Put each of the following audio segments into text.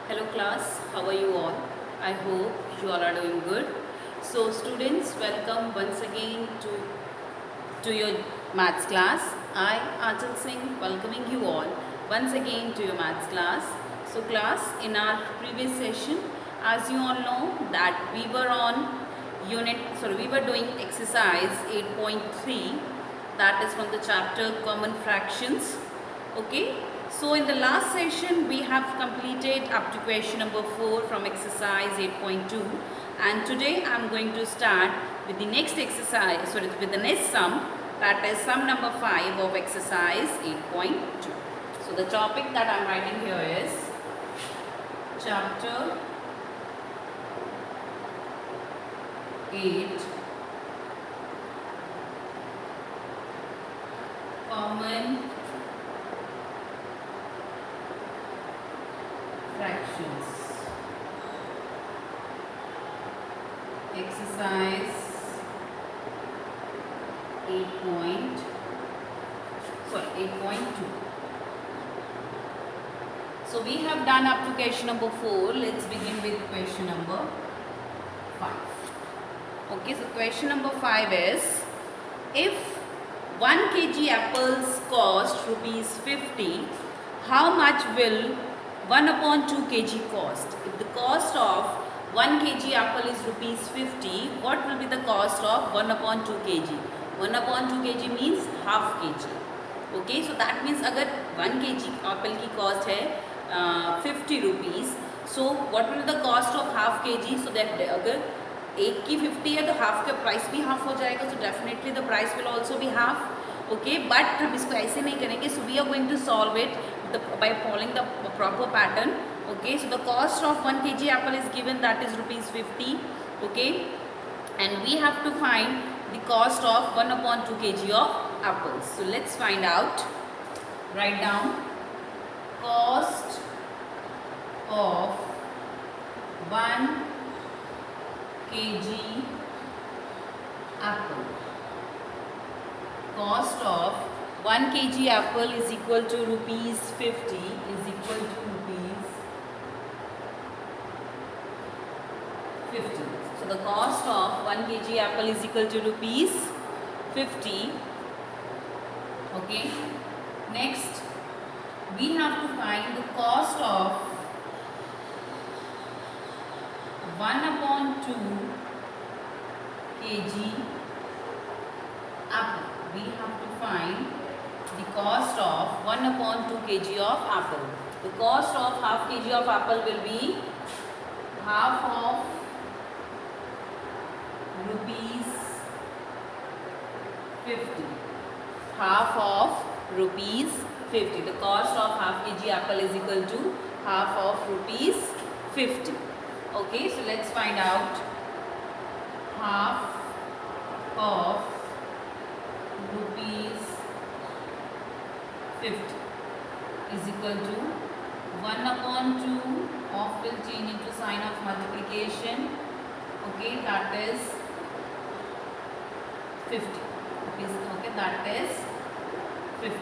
Hello class, how are you all? I hope you all are doing good. So students, welcome once again to your maths class. I, Achal Singh, welcoming you all once again to your maths class. So class, in our previous session, as you all know that we were doing exercise 8.3, that is from the chapter Common Fractions. Okay, so in the last session we have completed up to question number 4 from exercise 8.2, and today I am going to start with the next exercise, with the next sum, that is sum number 5 of exercise 8.2. So the topic that I am writing here is chapter 8, Common Fractions. Exercise 8.2. So we have done up to question number 4. Let's begin with question number 5. Okay, so question number 5 is, if 1 kg apples cost rupees 50, how much will 1 upon 2 kg cost? If the cost of 1 kg apple is rupees 50, what will be the cost of 1 upon 2 kg? 1 upon 2 kg means half kg. Okay, so that means अगर 1 kg apple की cost है 50 rupees, so what will be the cost of half kg? So that अगर एक की 50 है तो half का price भी हाफ हो जाएगा, so definitely the price will also be half. Okay, but हम इसको ऐसे नहीं करेंगे, so we are going to solve it by following the proper pattern. Okay, so the cost of 1 kg apple is given, that is rupees 50. Okay, and we have to find the cost of 1 upon 2 kg of apples. So let's find out. Write down cost of 1 kg apple. Cost of 1 kg apple is equal to rupees 50, is equal to rupees 50. So the cost of 1 kg apple is equal to rupees 50. Okay. Next, we have to find the cost of 1 upon 2 kg apple. We have to find the cost of 1 upon 2 kg of apple. The cost of half kg of apple will be half of rupees 50. Half of rupees 50. The cost of half kg apple is equal to half of rupees 50. Okay, so let's find out half of rupees 50 is equal to 1 upon 2 of will change into sign of multiplication. Okay, that is 50. Okay, that is 50.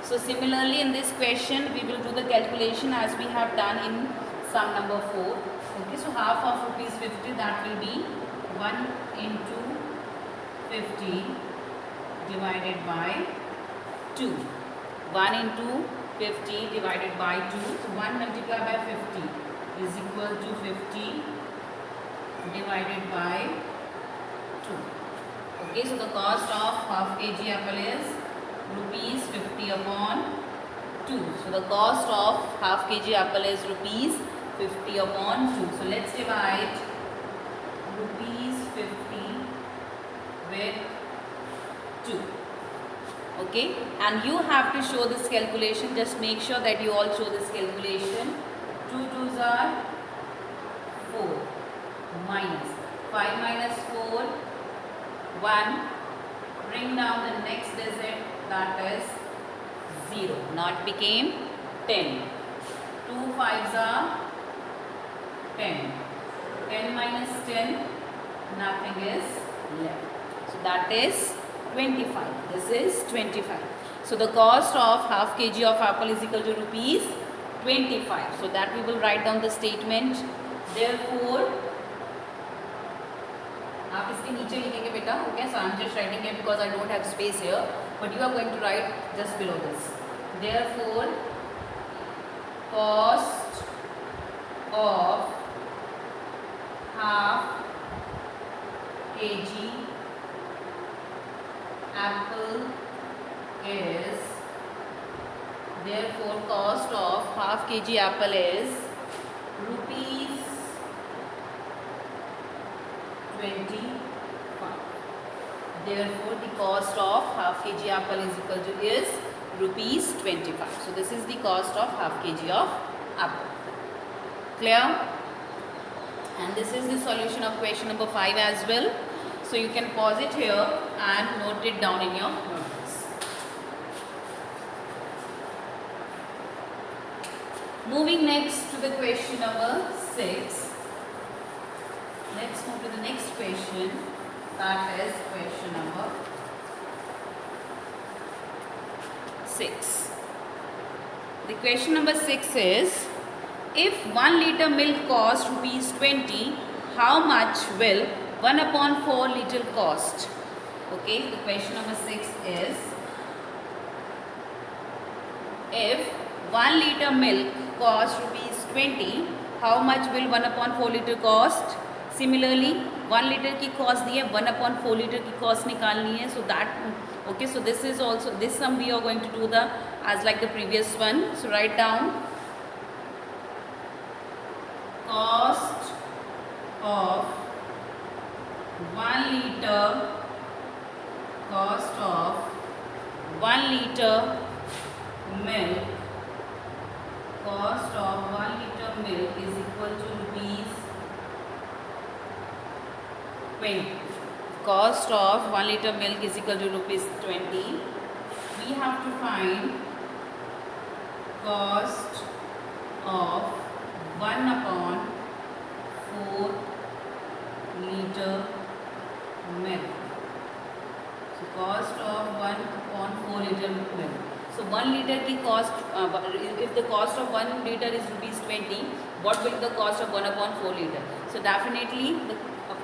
So similarly in this question we will do the calculation as we have done in sum number 4. Okay, so half of rupees 50, that will be 1 into 50 divided by 2. 1 into 50 divided by 2. So 1 multiplied by 50 is equal to 50 divided by 2. Okay, so the cost of half kg apple is rupees 50 upon 2. So the cost of half kg apple is rupees 50 upon 2. So let's divide rupees 50 with 2. Okay, and you have to show this calculation. Just make sure that you all show this calculation. 2 2s are 4 minus 5 minus 4 1. Bring down the next digit, that is 0. Now it became 10. 2 5s are 10. 10 minus 10, nothing is left. So that is 25. This is 25. So the cost of half kg of apple is equal to rupees 25. So that we will write down the statement. Therefore, आप इसके नीचे लिखेंगे बेटा, okay? So I'm just writing here because I don't have space here, but you are going to write just below this. Therefore, cost of half kg apple is, therefore cost of half kg apple is rupees 25. Therefore the cost of half kg apple is equal to is rupees 25. So this is the cost of half kg of apple. Clear? And this is the solution of question number 5 as well. So you can pause it here and note it down in your notebooks. Moving next to the question number 6. Let's move to the next question. That is question number 6. The question number 6 is, if 1 liter milk costs rupees 20, how much will 1/4 liter cost? Okay, the question number 6 is, if 1 liter milk costs rupees 20, how much will 1/4 liter cost? Similarly, 1 liter की cost दी है, 1/4 liter की cost निकालनी है. So that, okay, so this is also, this sum we are going to do the as like the previous one. So write down cost of 1 liter, cost of 1 liter milk, cost of 1 liter milk is equal to rupees 20. Cost of 1 liter milk is equal to rupees 20. We have to find cost of 1/4 liter milk. So cost of 1/4 liter milk. So 1 liter की cost, if the cost of 1 liter is rupees 20, what will be the cost of 1/4 liter? So definitely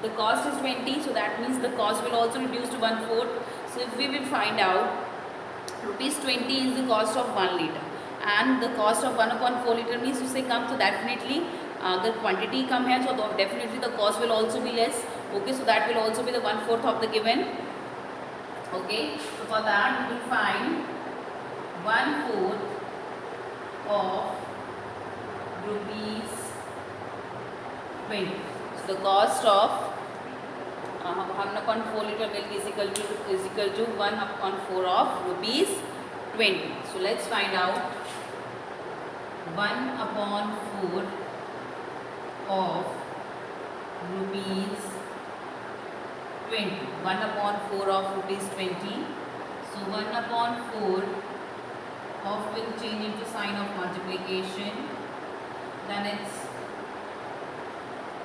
the cost is 20, so that means the cost will also reduce to 1/4. So if we will find out rupees 20 is the cost of 1 liter and the cost of 1/4 liter means उससे कम, so definitely अगर quantity कम है so definitely the cost will also be less. Okay, so that will also be the 1/4 of the given. Okay, so for that we will find 1/4 of rupees 20. So the cost of 1/4 liter milk is equal to 1/4 of rupees 20. So let's find out 1/4 of rupees 20. 1/4 of rupees 20. So 1/4 of will change into sign of multiplication. Then it's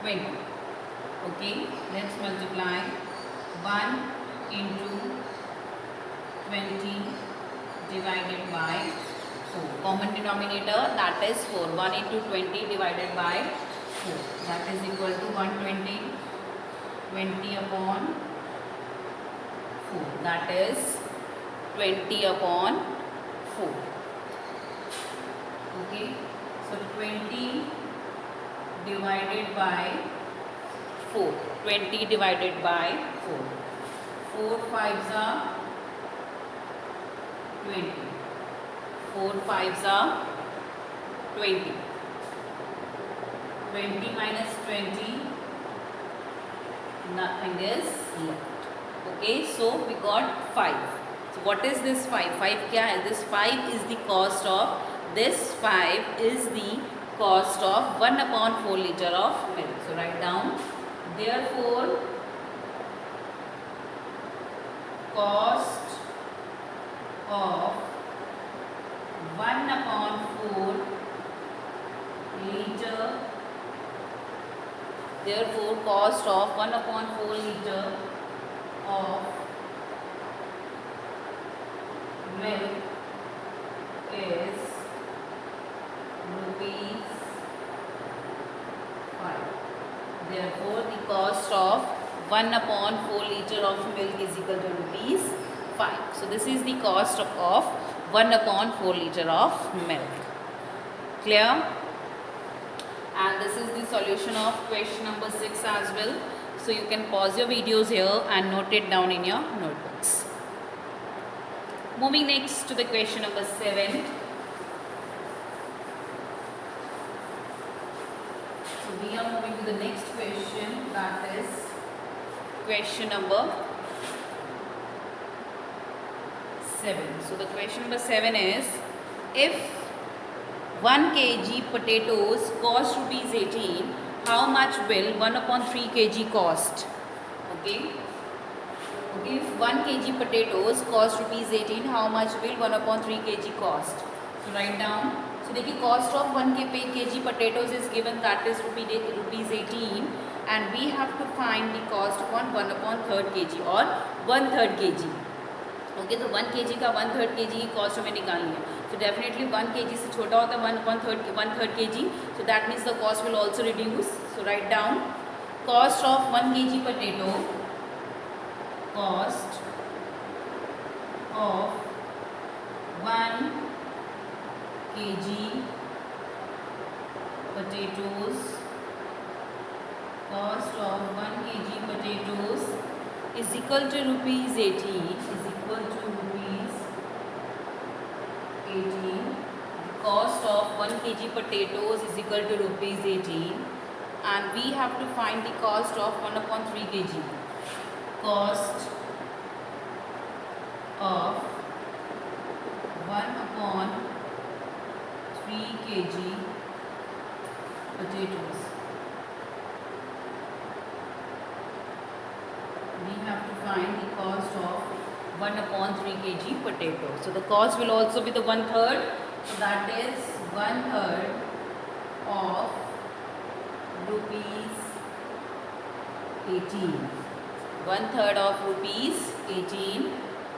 20. Okay, let's multiply 1 into 20 divided by 4. Common denominator, that is 4. 1 into 20 divided by 4. That is equal to 120. 20 upon 4. That is 20 upon 4. Okay, so 20 divided by 4. 20 divided by 4. 4 5s are 20. 4 5s are 20. 20 minus 20, nothing is left. Okay, so we got 5. So what is this 5? 5 क्या है? This 5 is the cost of, this 5 is the cost of 1/4 liter of milk. So write down, therefore cost of 1/4 liter, therefore cost of 1/4 liter of milk is Therefore, the cost of 1 upon 4 liter of milk is equal to rupees 5. So, this is the cost of 1 upon 4 liter of milk. Clear? And this is the solution of question number 6 as well. So, you can pause your videos here and note it down in your notebooks. Moving next to the question number 7. So, we are moving to the next question, that is question number 7. So, the question number 7 is, if 1 kg potatoes cost rupees 18, how much will 1 upon 3 kg cost? Okay. Okay, if 1 kg potatoes cost rupees 18, how much will 1 upon 3 kg cost? So, write down. So, देखिए cost of 1 kg potatoes is given, that is rupees 18, and we have to find the cost upon 1 upon 3rd kg or 1/3 kg. Okay, तो 1 kg का 1/3 kg की cost हमें निकालनी है. So definitely 1 kg से छोटा होता है 1/3 kg. So that means the cost will also reduce. So write down cost of 1 kg potato. Cost of 1 kg potatoes. Cost of 1 kg potatoes is equal to rupees 18. Is equal to rupees 18. The cost of 1 kg potatoes is equal to rupees 18, and we have to find the cost of 1 upon 3 kg. Cost of 1 upon 3 kg potatoes. We have to find the cost of 1 upon 3 kg potato. So the cost will also be the 1/3. So that is 1/3 of rupees 18. 1/3 of rupees 18.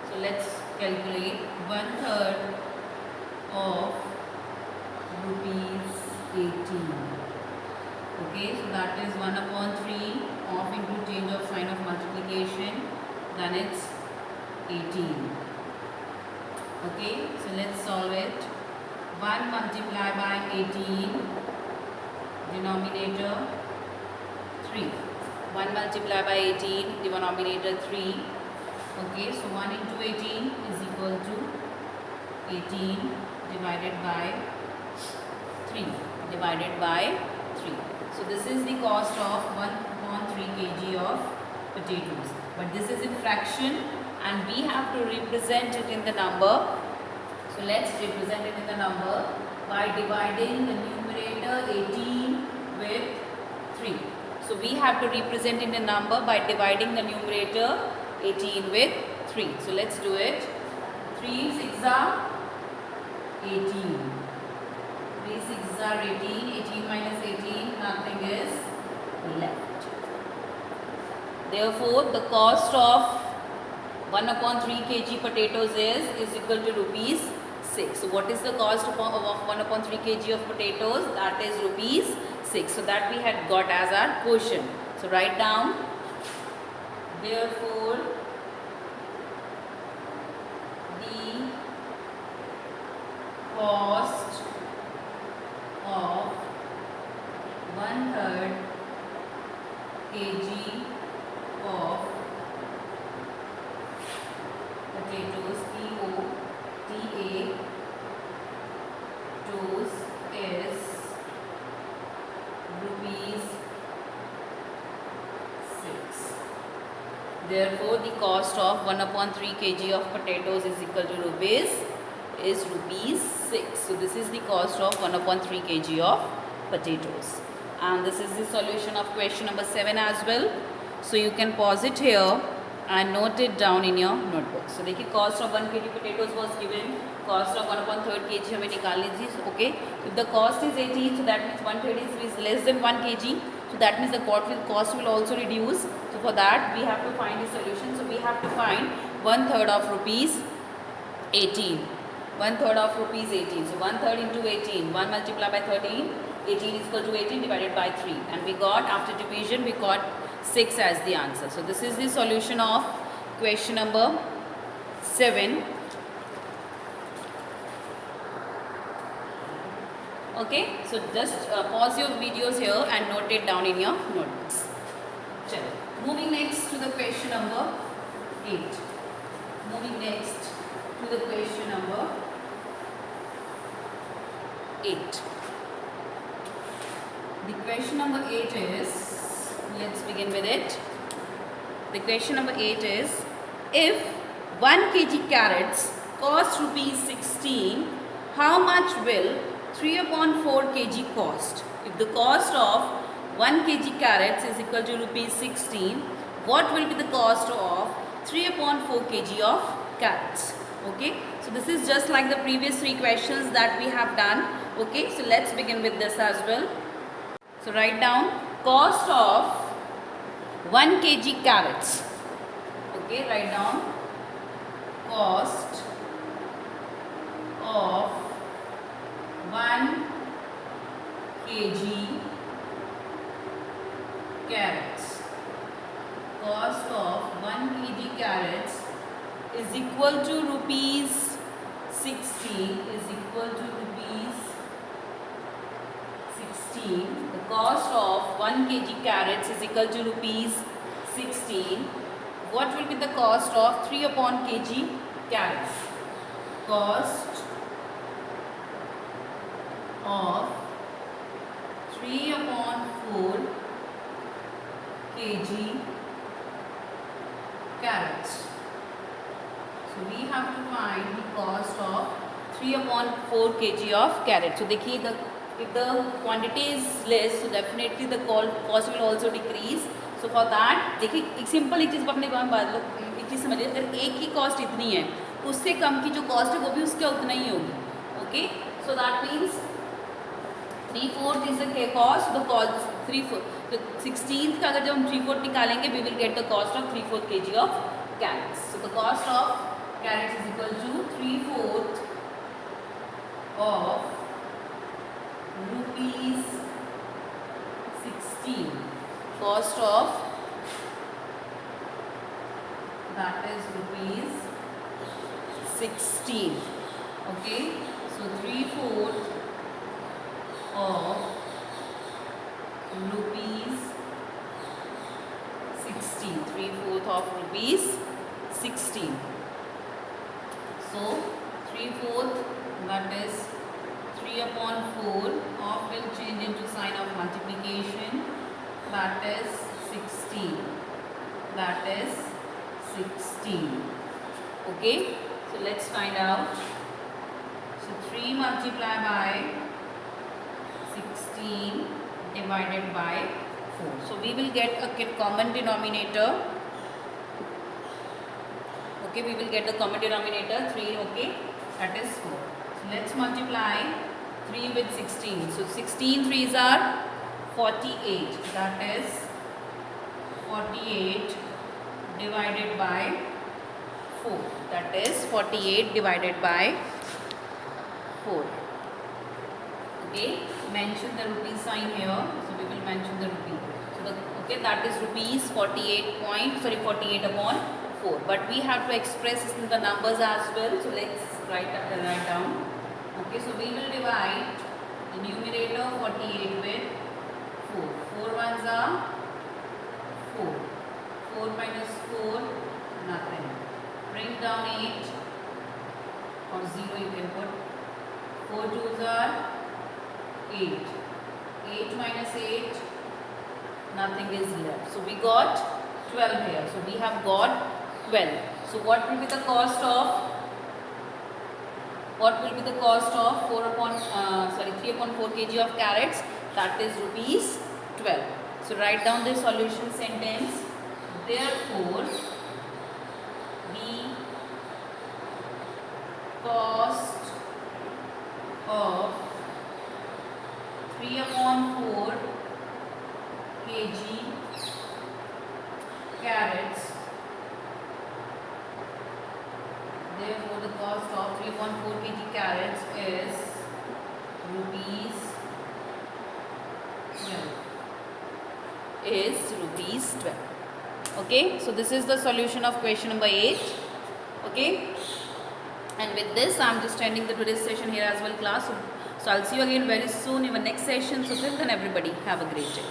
So let's calculate 1/3 of rupees 18. Okay, so that is 1 upon 3 of into change of sign of multiplication, then it's 18. Okay, so let's solve it. 1 multiplied by 18, denominator 3. 1 multiplied by 18, denominator 3. Okay, so 1 into 18 is equal to 18 divided by 3. Divided by 3. So this is the cost of 1 upon 3 kg of potatoes. But this is in fraction and we have to represent it in the number. So let's represent it in the number by dividing the numerator 18 with 3. So we have to represent in the number by dividing the numerator 18 with 3. So let's do it. 3 6 are 18. 3 6 are 18. 18 minus 18, nothing is left. Therefore, the cost of 1 upon 3 kg potatoes is equal to rupees 6. So what is the cost of 1 upon 3 kg of potatoes? That is rupees 6. So that we had got as our quotient. So write down. Therefore, the cost of 1/3 kg of potatoes, potatoes is rupees 6. Therefore, the cost of 1 upon 3 kg of potatoes is equal to rupees 6. So this is the cost of 1 upon 3 kg of potatoes. And this is the solution of question number 7 as well. So you can pause it here and note it down in your notebook. So देखिए cost of 1 kg potatoes was given. Cost of 1 upon 3 kg हमें निकालनी थी. Okay. If the cost is 18, so that means 1/3 is less than 1 kg. So that means the cost will also reduce. So for that we have to find the solution. So we have to find 1/3 of rupees 18. 1/3 of rupees 18. So 1/3 into 18. 1 multiplied by 13 18 is equal to 18 divided by 3. And we got, after division, we got 6 as the answer. So this is the solution of question number 7. Okay, so just pause your videos here and note it down in your notebooks. Chalo. Moving next to the question number 8. Moving next to the question number 8. The question number 8 is, let's begin with it. The question number 8 is, if 1 kg carrots cost rupees 16, how much will 3 upon 4 kg cost? If the cost of 1 kg carrots is equal to rupees 16, what will be the cost of 3 upon 4 kg of carrots? Okay, so this is just like the previous 3 questions that we have done. Okay, so let's begin with this as well. So write down cost of 1 kg carrots. Okay, write down cost of 1 kg carrots. Cost of 1 kg carrots is equal to rupees 16, is equal to rupees 16. The cost of 1 kg carrots is equal to rupees 16. What will be the cost of 3 upon kg carrots? Cost of 3 upon 4 kg carrots. So we have to find the cost of 3 upon 4 kg of carrots. So देखिए, if the quantity is less, so definitely the cost will also decrease. So for that, देखिए एक simple एक चीज़ को अपने एक चीज़ समझिए, अगर एक ही कॉस्ट इतनी है, उससे कम की जो कॉस्ट है वो भी उसका उतना ही होगी. Okay, so that means 3/4 is the cost. The cost 3/4. तो 16th का अगर जब हम 3/4 निकालेंगे, we will get the cost of 3/4 kg of carrots. So the cost of carrots is equal to 3/4 of rupees 16. Cost of that is rupees 16. Okay, so 3/4 of rupees 16. 3/4 of rupees 16. So 3/4, that is 3 upon 4, of will change into sign of multiplication, that is 16. That is 16. Okay, so let's find out. So 3 multiplied by 16 divided by 4. So we will get a common denominator. Okay, we will get the common denominator 3. Okay, that is 4. So let's multiply 3 with 16. So 16 3s are 48. That is 48 divided by 4. That is 48 divided by 4. Okay, mention the rupee sign here. So we will mention the rupee. So okay, that is rupees 48 upon 4. But we have to express this in the numbers as well. So let's write down. Okay, so we will divide the numerator 48 with 4. 4 ones are 4. 4 minus 4, nothing. Bring down 8 or 0 you can put. 4 twos are 8. 8 minus 8, nothing is left. So we got 12 here. So we have got 12. So what will be the cost of 3 upon 4 kg of carrots? That is rupees 12. So write down the solution sentence. Therefore, the cost of 3 upon 4 kg carrots. Therefore, the cost of 3 upon 4 kg carrots is rupees is rupees 12. Okay, so this is the solution of question number 8. Okay, and with this I'm just ending the today's session here as well, class. So I'll see you again very soon in the next session. So till then, everybody have a great day.